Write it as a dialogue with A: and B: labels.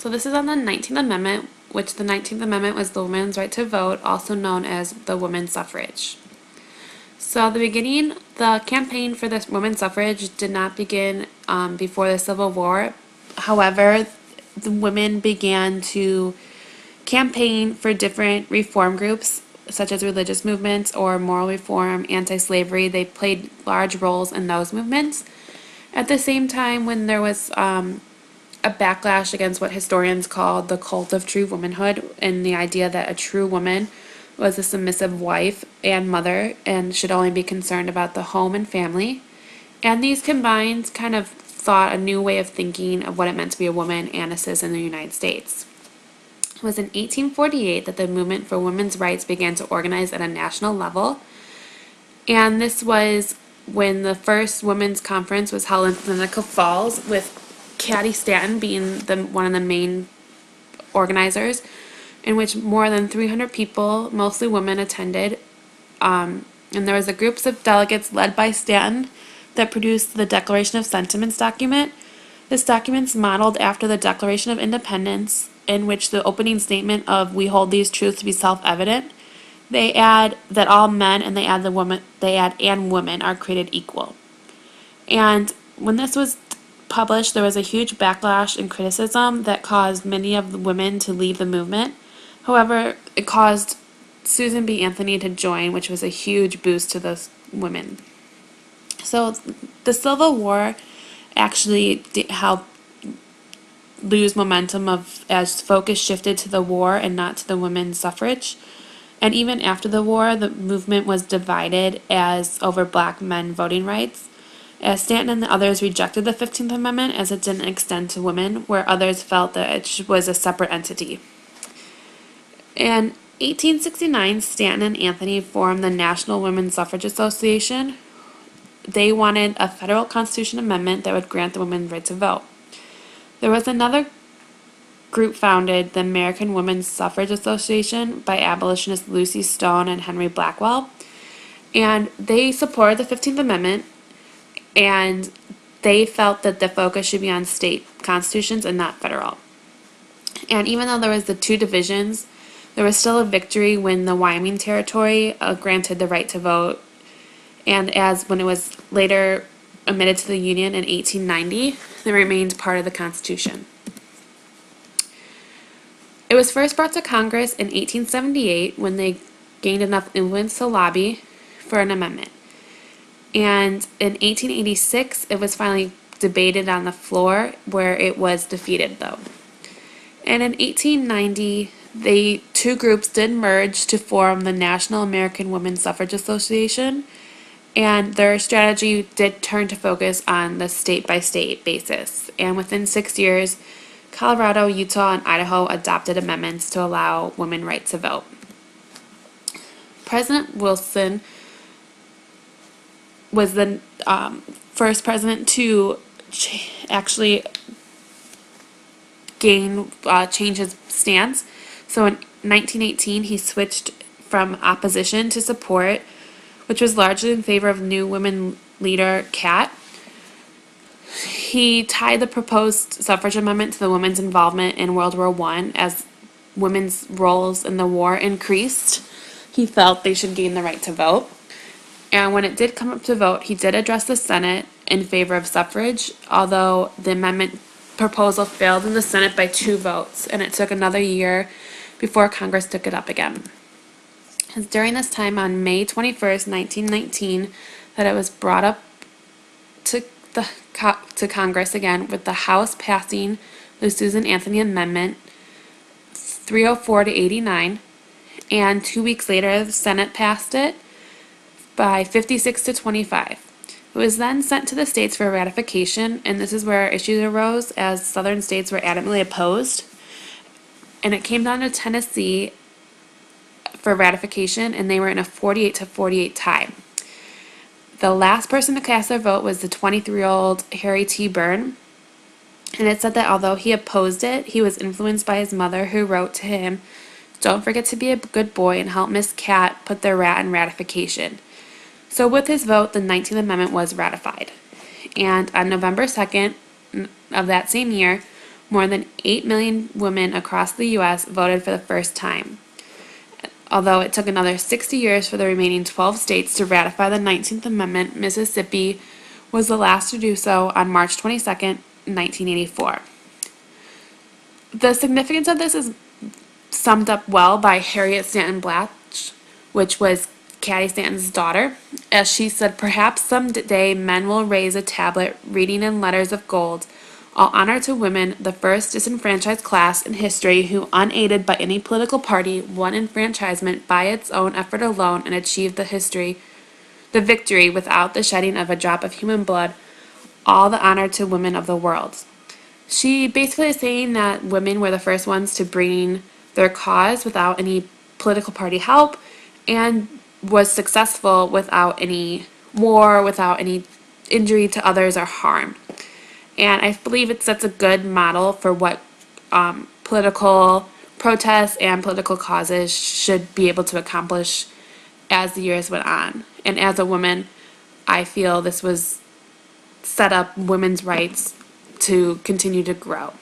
A: So this is on the 19th Amendment, which the 19th Amendment was the woman's right to vote, also known as the women's suffrage. So at the beginning, the campaign for this women's suffrage did not begin before the Civil War. However, the women began to campaign for different reform groups, such as religious movements or moral reform, anti-slavery. They played large roles in those movements. At the same time, when there was a backlash against what historians call the cult of true womanhood, and the idea that a true woman was a submissive wife and mother and should only be concerned about the home and family. And these combined kind of thought a new way of thinking of what it meant to be a woman and a citizen in the United States. It was in 1848 that the movement for women's rights began to organize at a national level. And this was when the first women's conference was held in Seneca Falls, with Cady Stanton being one of the main organizers, in which more than 300 people, mostly women, attended. And there was a group of delegates led by Stanton that produced the Declaration of Sentiments document. This document's modeled after the Declaration of Independence, in which the opening statement of "We hold these truths to be self-evident." They add that all men, and they add and women are created equal. And when this was published, there was a huge backlash and criticism that caused many of the women to leave the movement. However, it caused Susan B. Anthony to join, which was a huge boost to those women. So the Civil War actually helped lose momentum as focus shifted to the war and not to the women's suffrage. And even after the war, the movement was divided as over black men voting rights, as Stanton and the others rejected the 15th Amendment as it didn't extend to women, where others felt that it was a separate entity. In 1869, Stanton and Anthony formed the National Women's Suffrage Association. They wanted a federal constitution amendment that would grant the women the right to vote. There was another group founded, the American Women's Suffrage Association, by abolitionists Lucy Stone and Henry Blackwell, and they supported the 15th Amendment, and they felt that the focus should be on state constitutions and not federal. And even though there was the two divisions, there was still a victory when the Wyoming Territory granted the right to vote, and when it was later admitted to the Union in 1890, they remained part of the Constitution. It was first brought to Congress in 1878 when they gained enough influence to lobby for an amendment. And in 1886, it was finally debated on the floor, where it was defeated, though. And in 1890, the two groups did merge to form the National American Women's Suffrage Association, and their strategy did turn to focus on the state-by-state basis. And within 6 years, Colorado, Utah, and Idaho adopted amendments to allow women right to vote. President Wilson was the first president to actually change his stance. So in 1918, he switched from opposition to support, which was largely in favor of new women leader Catt. He tied the proposed suffrage amendment to the women's involvement in World War I. As women's roles in the war increased, he felt they should gain the right to vote. And when it did come up to vote, he did address the Senate in favor of suffrage, although the amendment proposal failed in the Senate by 2 votes, and it took another year before Congress took it up again. It was during this time, on May 21st, 1919, that it was brought up to Congress again, with the House passing the Susan Anthony Amendment 304 to 89, and 2 weeks later the Senate passed it by 56 to 25. It was then sent to the states for ratification, and this is where issues arose, as southern states were adamantly opposed. And it came down to Tennessee for ratification, and they were in a 48 to 48 tie. The last person to cast their vote was the 23-year-old Harry T. Byrne, and it said that although he opposed it, he was influenced by his mother, who wrote to him, "Don't forget to be a good boy and help Miss Catt put the rat in ratification." So with his vote, the 19th Amendment was ratified. And on November 2nd of that same year, more than 8 million women across the U.S. voted for the first time, although it took another 60 years for the remaining 12 states to ratify the 19th Amendment. Mississippi was the last to do so on March 22nd, 1984. The significance of this is summed up well by Harriet Stanton Blatch, which was Caddy Stanton's daughter, as she said, "Perhaps someday men will raise a tablet reading in letters of gold, all honor to women, the first disenfranchised class in history who, unaided by any political party, won enfranchisement by its own effort alone and achieved the victory without the shedding of a drop of human blood, all the honor to women of the world." She basically is saying that women were the first ones to bring their cause without any political party help, and was successful without any war, without any injury to others or harm. And I believe it sets a good model for what political protests and political causes should be able to accomplish as the years went on. And as a woman, I feel this was set up women's rights to continue to grow.